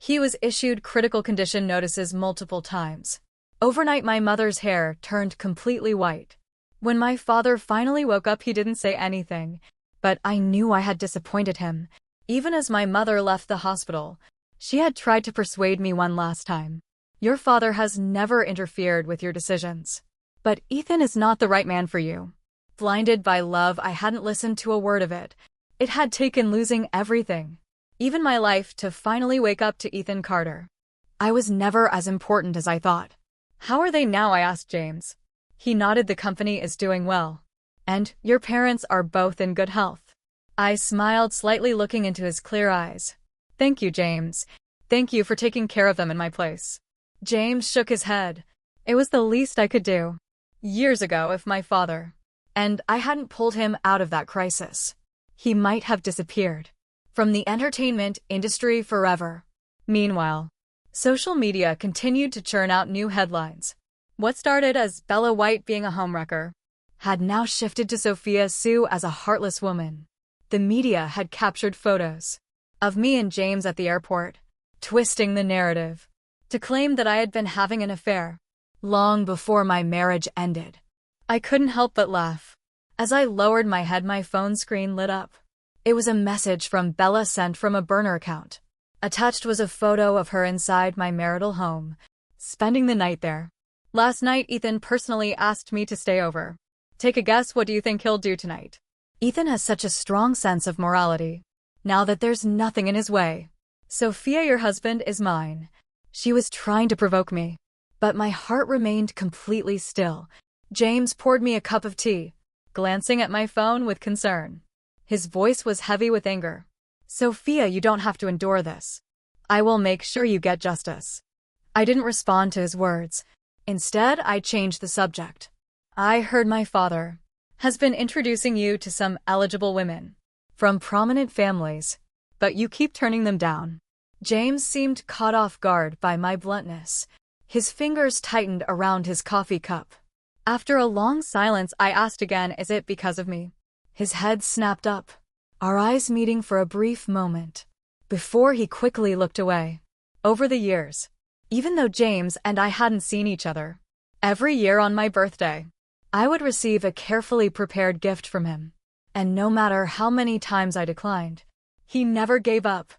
He was issued critical condition notices multiple times. Overnight, my mother's hair turned completely white. When my father finally woke up, he didn't say anything, but I knew I had disappointed him. Even as my mother left the hospital, she had tried to persuade me one last time. Your father has never interfered with your decisions. But Ethan is not the right man for you. Blinded by love, I hadn't listened to a word of it. It had taken losing everything, even my life, to finally wake up to Ethan Carter. I was never as important as I thought. How are they now? I asked James. He nodded. The company is doing well. And your parents are both in good health. I smiled slightly, looking into his clear eyes. Thank you, James. Thank you for taking care of them in my place. James shook his head. It was the least I could do. Years ago, if my father and I hadn't pulled him out of that crisis, he might have disappeared from the entertainment industry forever. Meanwhile, social media continued to churn out new headlines. What started as Bella White being a homewrecker had now shifted to Sophia Sue as a heartless woman. The media had captured photos of me and James at the airport, twisting the narrative to claim that I had been having an affair long before my marriage ended. I couldn't help but laugh. As I lowered my head, my phone screen lit up. It was a message from Bella, sent from a burner account. Attached was a photo of her inside my marital home, spending the night there. Last night, Ethan personally asked me to stay over. Take a guess, what do you think he'll do tonight? Ethan has such a strong sense of morality. Now that there's nothing in his way. Sophia, your husband is mine. She was trying to provoke me, but my heart remained completely still. James poured me a cup of tea, glancing at my phone with concern. His voice was heavy with anger. Sophia, you don't have to endure this. I will make sure you get justice. I didn't respond to his words. Instead, I changed the subject. I heard my father has been introducing you to some eligible women from prominent families, but you keep turning them down. James seemed caught off guard by my bluntness. His fingers tightened around his coffee cup. After a long silence, I asked again, is it because of me? His head snapped up, our eyes meeting for a brief moment, before he quickly looked away. Over the years, even though James and I hadn't seen each other, every year on my birthday, I would receive a carefully prepared gift from him. And no matter how many times I declined, he never gave up.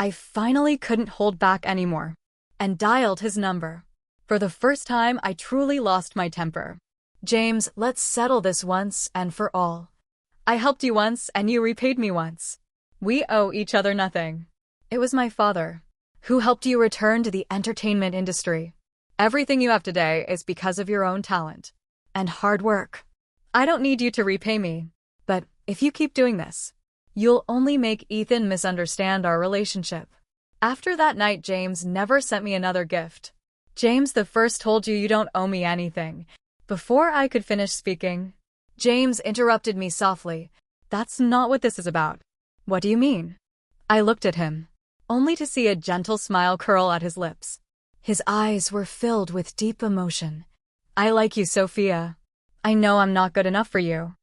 I finally couldn't hold back anymore and dialed his number. For the first time, I truly lost my temper. James, let's settle this once and for all. I helped you once and you repaid me once. We owe each other nothing. It was my father who helped you return to the entertainment industry. Everything you have today is because of your own talent and hard work. I don't need you to repay me, but if you keep doing this, you'll only make Ethan misunderstand our relationship. After that night, James never sent me another gift. James the first told you don't owe me anything. Before I could finish speaking, James interrupted me softly. That's not what this is about. What do you mean? I looked at him, only to see a gentle smile curl at his lips. His eyes were filled with deep emotion. I like you, Sophia. I know I'm not good enough for you.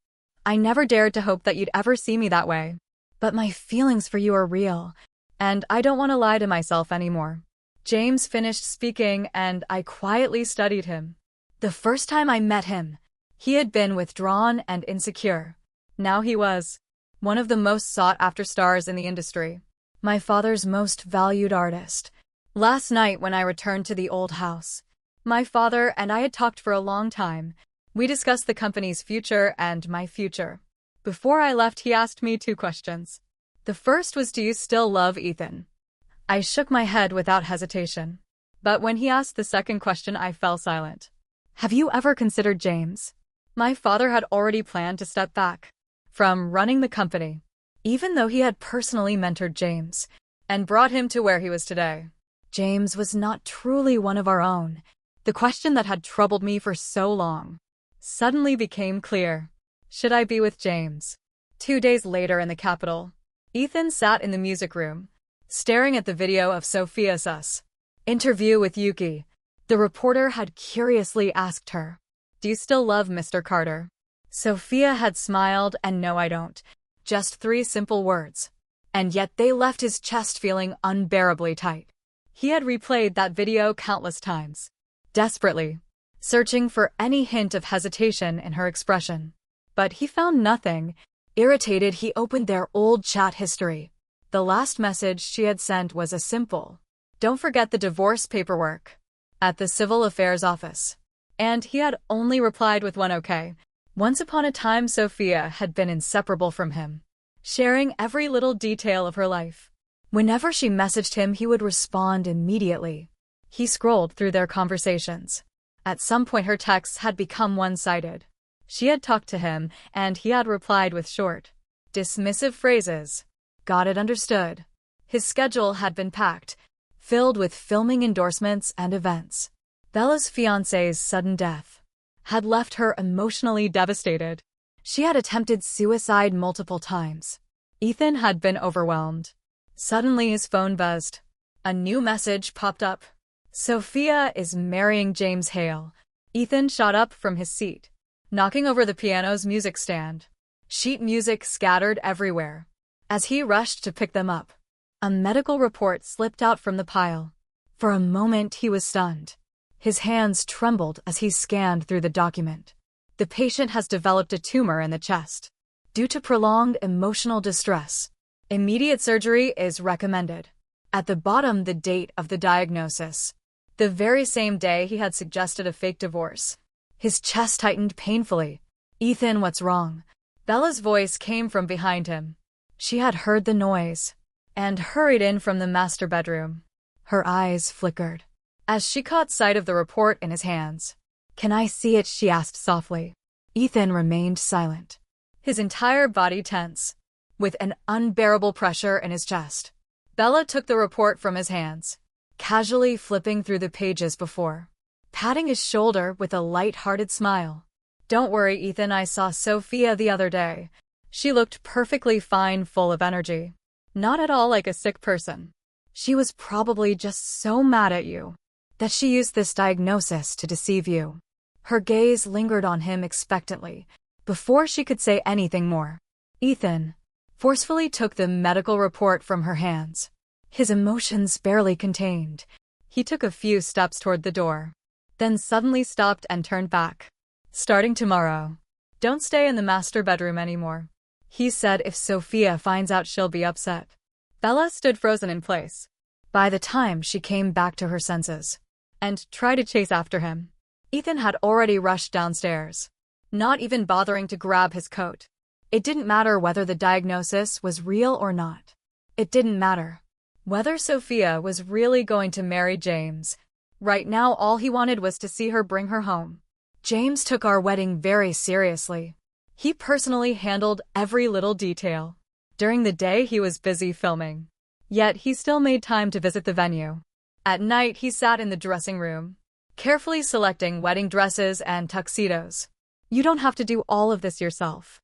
I never dared to hope that you'd ever see me that way. But my feelings for you are real, and I don't want to lie to myself anymore. James finished speaking, and I quietly studied him. The first time I met him, he had been withdrawn and insecure. Now he was one of the most sought-after stars in the industry, my father's most valued artist. Last night, when I returned to the old house, my father and I had talked for a long time. We discussed the company's future and my future. Before I left, he asked me 2 questions. The first was, do you still love Ethan? I shook my head without hesitation. But when he asked the second question, I fell silent. Have you ever considered James? My father had already planned to step back from running the company, even though he had personally mentored James and brought him to where he was today. James was not truly one of our own. The question that had troubled me for so long suddenly became clear. Should I be with James? 2 days later in the capital, Ethan sat in the music room, staring at the video of Sophia Sue's interview with Yuki. The reporter had curiously asked her, do you still love Mr. Carter? Sophia had smiled, and no, I don't. Just 3 simple words. And yet they left his chest feeling unbearably tight. He had replayed that video countless times, desperately, searching for any hint of hesitation in her expression. But he found nothing. Irritated, he opened their old chat history. The last message she had sent was a simple, "Don't forget the divorce paperwork," at the civil affairs office. And he had only replied with one okay. Once upon a time, Sophia had been inseparable from him, sharing every little detail of her life. Whenever she messaged him, he would respond immediately. He scrolled through their conversations. At some point, her texts had become one-sided. She had talked to him, and he had replied with short, dismissive phrases. Got it, understood. His schedule had been packed, filled with filming, endorsements, and events. Bella's fiancé's sudden death had left her emotionally devastated. She had attempted suicide multiple times. Ethan had been overwhelmed. Suddenly his phone buzzed. A new message popped up. Sophia is marrying James Hale. Ethan shot up from his seat, knocking over the piano's music stand. Sheet music scattered everywhere. As he rushed to pick them up, a medical report slipped out from the pile. For a moment he was stunned. His hands trembled as he scanned through the document. The patient has developed a tumor in the chest. Due to prolonged emotional distress, immediate surgery is recommended. At the bottom, the date of the diagnosis. The very same day he had suggested a fake divorce. His chest tightened painfully. Ethan, what's wrong? Bella's voice came from behind him. She had heard the noise and hurried in from the master bedroom. Her eyes flickered as she caught sight of the report in his hands. Can I see it? She asked softly. Ethan remained silent, his entire body tense, with an unbearable pressure in his chest. Bella took the report from his hands, casually flipping through the pages before patting his shoulder with a light-hearted smile. Don't worry, Ethan, I saw Sophia the other day. She looked perfectly fine, full of energy. Not at all like a sick person. She was probably just so mad at you that she used this diagnosis to deceive you. Her gaze lingered on him expectantly before she could say anything more. Ethan forcefully took the medical report from her hands, his emotions barely contained. He took a few steps toward the door, then suddenly stopped and turned back. Starting tomorrow, don't stay in the master bedroom anymore. He said if Sophia finds out, she'll be upset. Bella stood frozen in place. By the time she came back to her senses and tried to chase after him, Ethan had already rushed downstairs, not even bothering to grab his coat. It didn't matter whether the diagnosis was real or not. It didn't matter whether Sophia was really going to marry James. Right now, all he wanted was to see her, bring her home. James took our wedding very seriously. He personally handled every little detail. During the day, he was busy filming, yet he still made time to visit the venue. At night, he sat in the dressing room, carefully selecting wedding dresses and tuxedos. You don't have to do all of this yourself,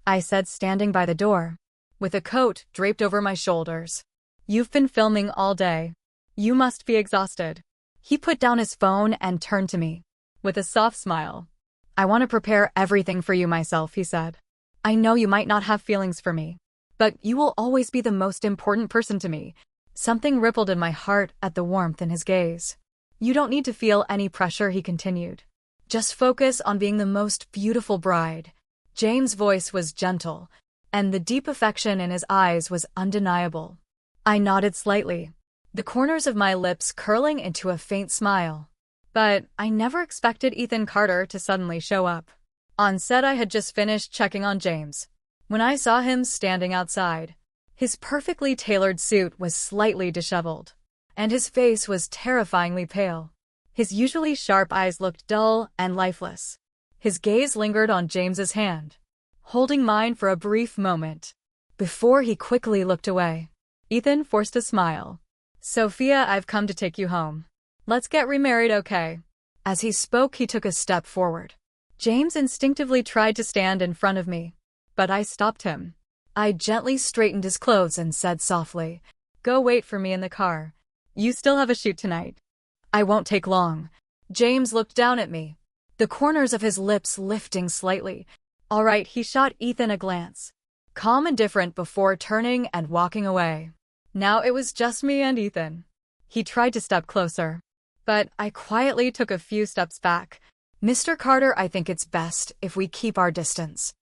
I said, standing by the door, with a coat draped over my shoulders. You've been filming all day. You must be exhausted. He put down his phone and turned to me with a soft smile. I want to prepare everything for you myself, he said. I know you might not have feelings for me, but you will always be the most important person to me. Something rippled in my heart at the warmth in his gaze. You don't need to feel any pressure, he continued. Just focus on being the most beautiful bride. James' voice was gentle, and the deep affection in his eyes was undeniable. I nodded slightly, the corners of my lips curling into a faint smile. But I never expected Ethan Carter to suddenly show up. On set, I had just finished checking on James when I saw him standing outside. His perfectly tailored suit was slightly disheveled, and his face was terrifyingly pale. His usually sharp eyes looked dull and lifeless. His gaze lingered on James's hand, holding mine for a brief moment, before he quickly looked away. Ethan forced a smile. Sophia, I've come to take you home. Let's get remarried, okay? As he spoke, he took a step forward. James instinctively tried to stand in front of me, but I stopped him. I gently straightened his clothes and said softly, Go wait for me in the car. You still have a shoot tonight. I won't take long. James looked down at me, the corners of his lips lifting slightly. All right, he shot Ethan a glance, calm and different, before turning and walking away. Now it was just me and Ethan. He tried to step closer, but I quietly took a few steps back. "Mr. Carter, I think it's best if we keep our distance,"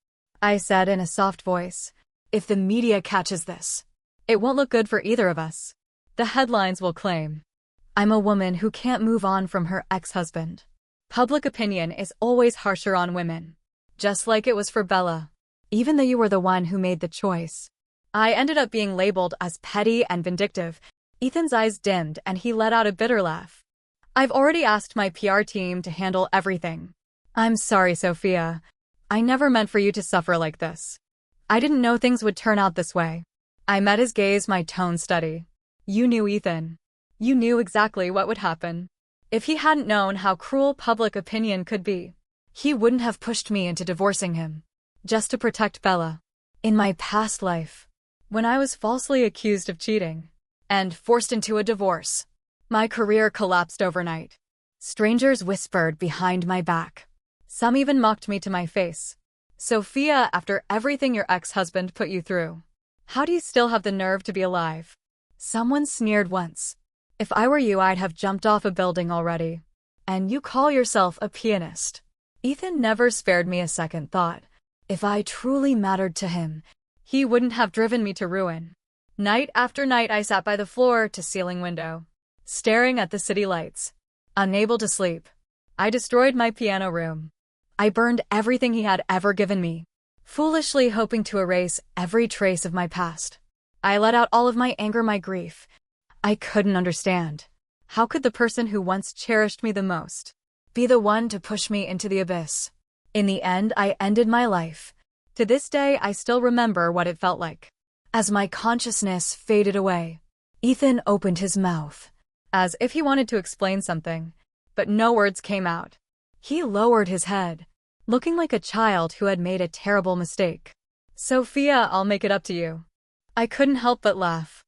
I said in a soft voice. "If the media catches this, it won't look good for either of us. The headlines will claim I'm a woman who can't move on from her ex-husband. Public opinion is always harsher on women, just like it was for Bella. Even though you were the one who made the choice." I ended up being labeled as petty and vindictive. Ethan's eyes dimmed and he let out a bitter laugh. "I've already asked my PR team to handle everything. I'm sorry, Sophia. I never meant for you to suffer like this. I didn't know things would turn out this way." I met his gaze, my tone steady. "You knew Ethan. You knew exactly what would happen. If he hadn't known how cruel public opinion could be, he wouldn't have pushed me into divorcing him, just to protect Bella. In my past life, when I was falsely accused of cheating and forced into a divorce, my career collapsed overnight. Strangers whispered behind my back. Some even mocked me to my face. Sophia, after everything your ex-husband put you through, how do you still have the nerve to be alive?" Someone sneered once. "If I were you, I'd have jumped off a building already. And you call yourself a pianist." Ethan never spared me a second thought. If I truly mattered to him, he wouldn't have driven me to ruin. Night after night I sat by the floor-to-ceiling window, staring at the city lights, unable to sleep. I destroyed my piano room. I burned everything he had ever given me, foolishly hoping to erase every trace of my past. I let out all of my anger, my grief. I couldn't understand. How could the person who once cherished me the most be the one to push me into the abyss? In the end, I ended my life. To this day, I still remember what it felt like. As my consciousness faded away, Ethan opened his mouth, as if he wanted to explain something, but no words came out. He lowered his head, looking like a child who had made a terrible mistake. "Sophia, I'll make it up to you." I couldn't help but laugh.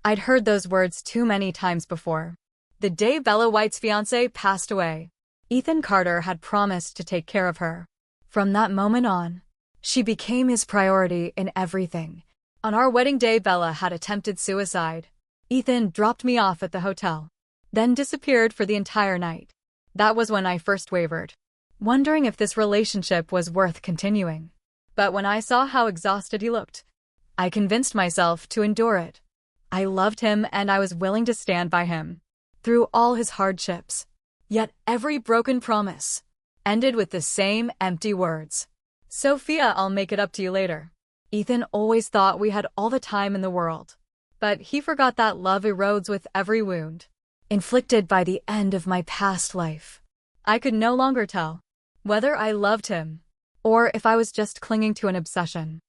I'd heard those words too many times before. The day Bella White's fiancé passed away, Ethan Carter had promised to take care of her. From that moment on, she became his priority in everything. On our wedding day, Bella had attempted suicide. Ethan dropped me off at the hotel, then disappeared for the entire night. That was when I first wavered, wondering if this relationship was worth continuing. But when I saw how exhausted he looked, I convinced myself to endure it. I loved him and I was willing to stand by him through all his hardships. Yet every broken promise ended with the same empty words. "Sophia, I'll make it up to you later." Ethan always thought we had all the time in the world, but he forgot that love erodes with every wound inflicted by the end of my past life. I could no longer tell whether I loved him or if I was just clinging to an obsession.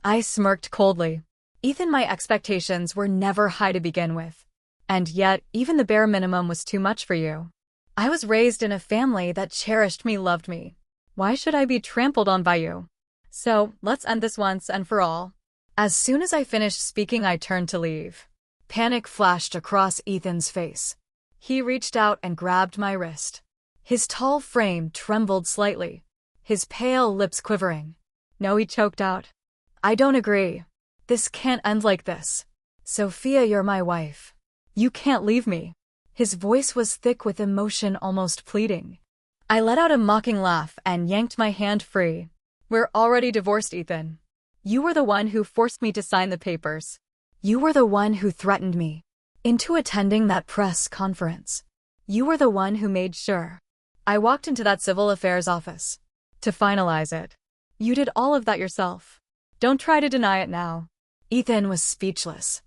I smirked coldly. "Ethan, my expectations were never high to begin with. And yet, even the bare minimum was too much for you. I was raised in a family that cherished me, loved me. Why should I be trampled on by you? So, let's end this once and for all." As soon as I finished speaking, I turned to leave. Panic flashed across Ethan's face. He reached out and grabbed my wrist. His tall frame trembled slightly, his pale lips quivering. "No," he choked out. "I don't agree. This can't end like this. Sophia, you're my wife. You can't leave me." His voice was thick with emotion, almost pleading. I let out a mocking laugh and yanked my hand free. "We're already divorced, Ethan. You were the one who forced me to sign the papers. You were the one who threatened me into attending that press conference. You were the one who made sure I walked into that civil affairs office to finalize it. You did all of that yourself. Don't try to deny it now." Ethan was speechless.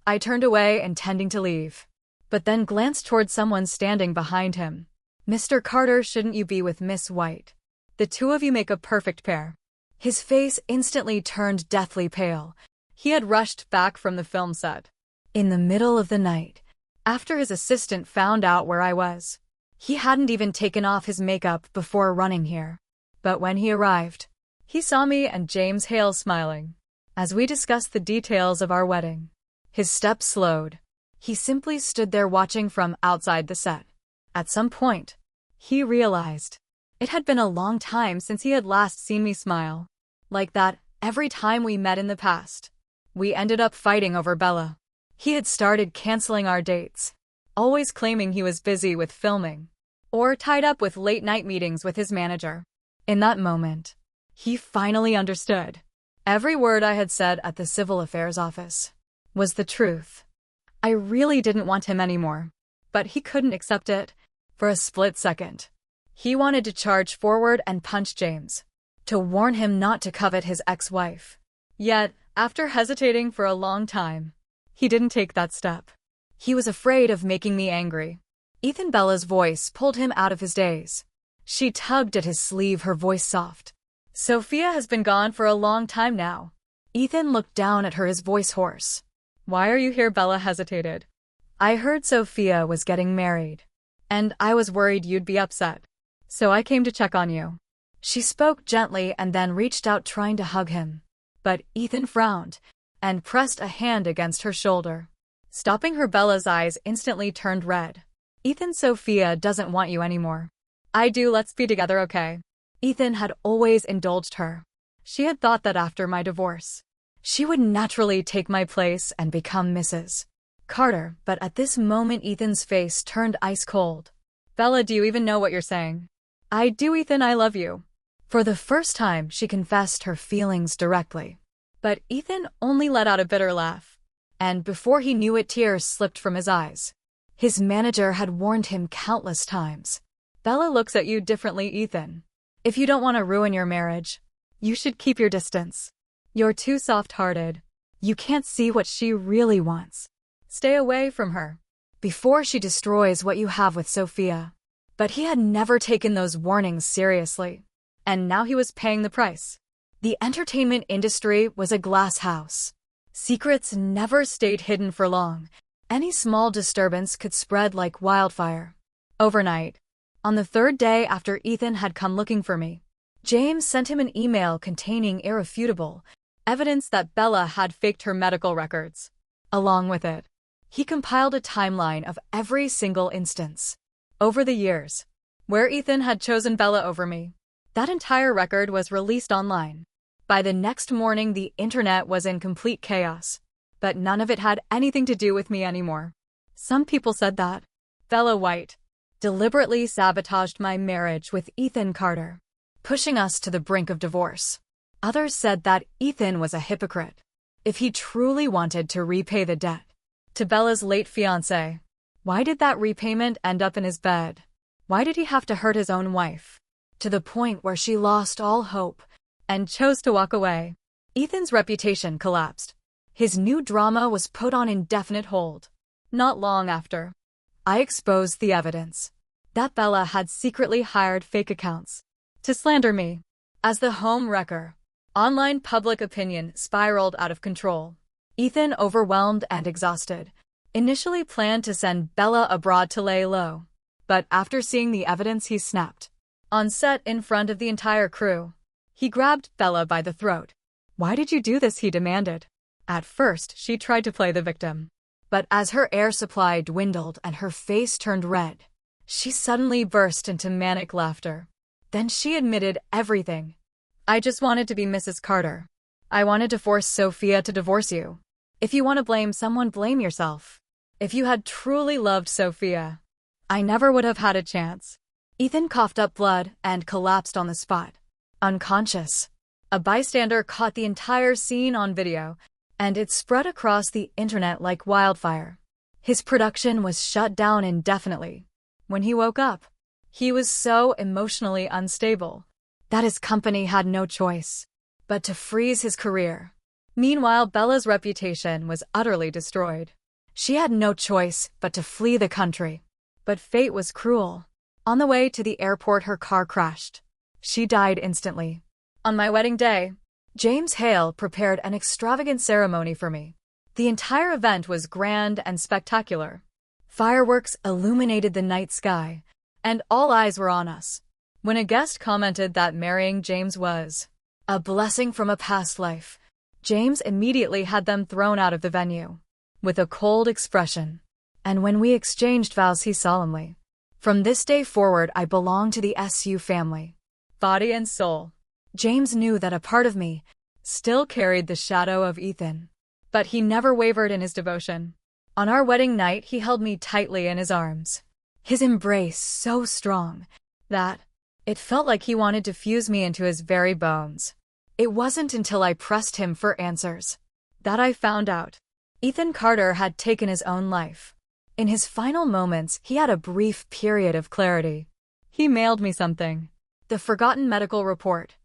I turned away, intending to leave, but then glanced toward someone standing behind him. "Mr. Carter, shouldn't you be with Miss White? The two of you make a perfect pair." His face instantly turned deathly pale. He had rushed back from the film set in the middle of the night, after his assistant found out where I was. He hadn't even taken off his makeup before running here. But when he arrived, he saw me and James Hale smiling. As we discussed the details of our wedding, his steps slowed. He simply stood there watching from outside the set. At some point, he realized it had been a long time since he had last seen me smile like that. Every time we met in the past, we ended up fighting over Bella. He had started canceling our dates, always claiming he was busy with filming or tied up with late-night meetings with his manager. In that moment, he finally understood. Every word I had said at the civil affairs office was the truth. I really didn't want him anymore, but he couldn't accept it for a split second. He wanted to charge forward and punch James, to warn him not to covet his ex-wife. Yet, after hesitating for a long time, he didn't take that step. He was afraid of making me angry. Ethan Bella's voice pulled him out of his daze. She tugged at his sleeve, her voice soft. Sophia has been gone for a long time now. Ethan looked down at her, his voice hoarse. Why are you here? Bella hesitated. I heard Sophia was getting married, and I was worried you'd be upset. So I came to check on you. She spoke gently and then reached out, trying to hug him. But Ethan frowned and pressed a hand against her shoulder. Stopping her, Bella's eyes instantly turned red. Ethan, Sophia doesn't want you anymore. I do. Let's be together, okay? Ethan had always indulged her. She had thought that after my divorce, she would naturally take my place and become Mrs. Carter, but at this moment Ethan's face turned ice cold. Bella, do you even know what you're saying? I do, Ethan, I love you. For the first time, she confessed her feelings directly. But Ethan only let out a bitter laugh. And before he knew it, tears slipped from his eyes. His manager had warned him countless times. Bella looks at you differently, Ethan. If you don't want to ruin your marriage, you should keep your distance. You're too soft-hearted. You can't see what she really wants. Stay away from her before she destroys what you have with Sophia. But he had never taken those warnings seriously, and now he was paying the price. The entertainment industry was a glass house. Secrets never stayed hidden for long. Any small disturbance could spread like wildfire. Overnight, on the third day after Ethan had come looking for me, James sent him an email containing irrefutable evidence that Bella had faked her medical records. Along with it, he compiled a timeline of every single instance over the years where Ethan had chosen Bella over me. That entire record was released online. By the next morning, the internet was in complete chaos, but none of it had anything to do with me anymore. Some people said that Bella White deliberately sabotaged my marriage with Ethan Carter, pushing us to the brink of divorce. Others said that Ethan was a hypocrite if he truly wanted to repay the debt to Bella's late fiancé. Why did that repayment end up in his bed? Why did he have to hurt his own wife to the point where she lost all hope and chose to walk away? Ethan's reputation collapsed. His new drama was put on indefinite hold. Not long after, I exposed the evidence that Bella had secretly hired fake accounts to slander me. As the homewrecker, online public opinion spiraled out of control. Ethan, overwhelmed and exhausted, initially planned to send Bella abroad to lay low. But after seeing the evidence, he snapped. On set, in front of the entire crew, he grabbed Bella by the throat. Why did you do this? He demanded. At first, she tried to play the victim. But as her air supply dwindled and her face turned red, she suddenly burst into manic laughter. Then she admitted everything. I just wanted to be Mrs. Carter. I wanted to force Sophia to divorce you. If you want to blame someone, blame yourself. If you had truly loved Sophia, I never would have had a chance. Ethan coughed up blood and collapsed on the spot, unconscious. A bystander caught the entire scene on video, and it spread across the internet like wildfire. His production was shut down indefinitely. When he woke up, he was so emotionally unstable that his company had no choice but to freeze his career. Meanwhile, Bella's reputation was utterly destroyed. She had no choice but to flee the country. But fate was cruel. On the way to the airport, her car crashed. She died instantly. On my wedding day, James Hale prepared an extravagant ceremony for me. The entire event was grand and spectacular. Fireworks illuminated the night sky, and all eyes were on us. When a guest commented that marrying James was a blessing from a past life, James immediately had them thrown out of the venue with a cold expression. And when we exchanged vows, he solemnly, "From this day forward, I belong to the SU family, body and soul." James knew that a part of me still carried the shadow of Ethan, but he never wavered in his devotion. On our wedding night, he held me tightly in his arms. His embrace so strong that it felt like he wanted to fuse me into his very bones. It wasn't until I pressed him for answers that I found out Ethan Carter had taken his own life. In his final moments, he had a brief period of clarity. He mailed me something. The forgotten medical report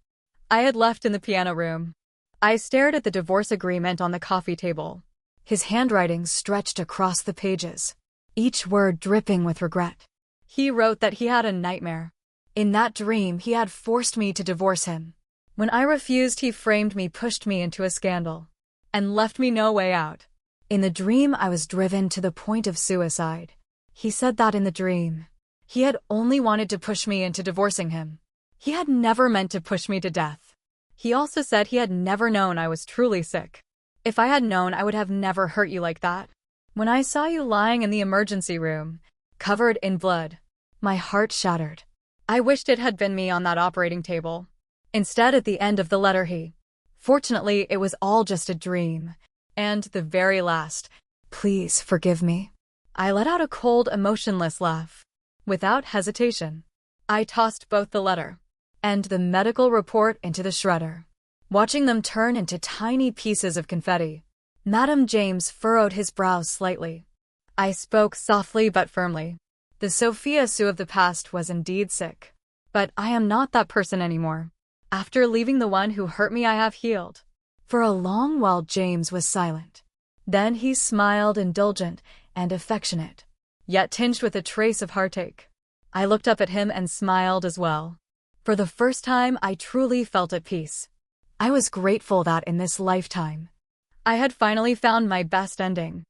I had left in the piano room. I stared at the divorce agreement on the coffee table. His handwriting stretched across the pages, each word dripping with regret. He wrote that he had a nightmare. In that dream, he had forced me to divorce him. When I refused, he framed me, pushed me into a scandal, and left me no way out. In the dream, I was driven to the point of suicide. He said that in the dream, he had only wanted to push me into divorcing him. He had never meant to push me to death. He also said he had never known I was truly sick. If I had known, I would have never hurt you like that. When I saw you lying in the emergency room, covered in blood, my heart shattered. I wished it had been me on that operating table. Instead, at the end of the letter, fortunately, it was all just a dream. And the very last, please forgive me. I let out a cold, emotionless laugh. Without hesitation, I tossed both the letter and the medical report into the shredder, watching them turn into tiny pieces of confetti. Madam James furrowed his brows slightly. I spoke softly but firmly. The Sophia Sue of the past was indeed sick, but I am not that person anymore. After leaving the one who hurt me, I have healed. For a long while, James was silent. Then he smiled, indulgent and affectionate, yet tinged with a trace of heartache. I looked up at him and smiled as well. For the first time, I truly felt at peace. I was grateful that in this lifetime, I had finally found my best ending.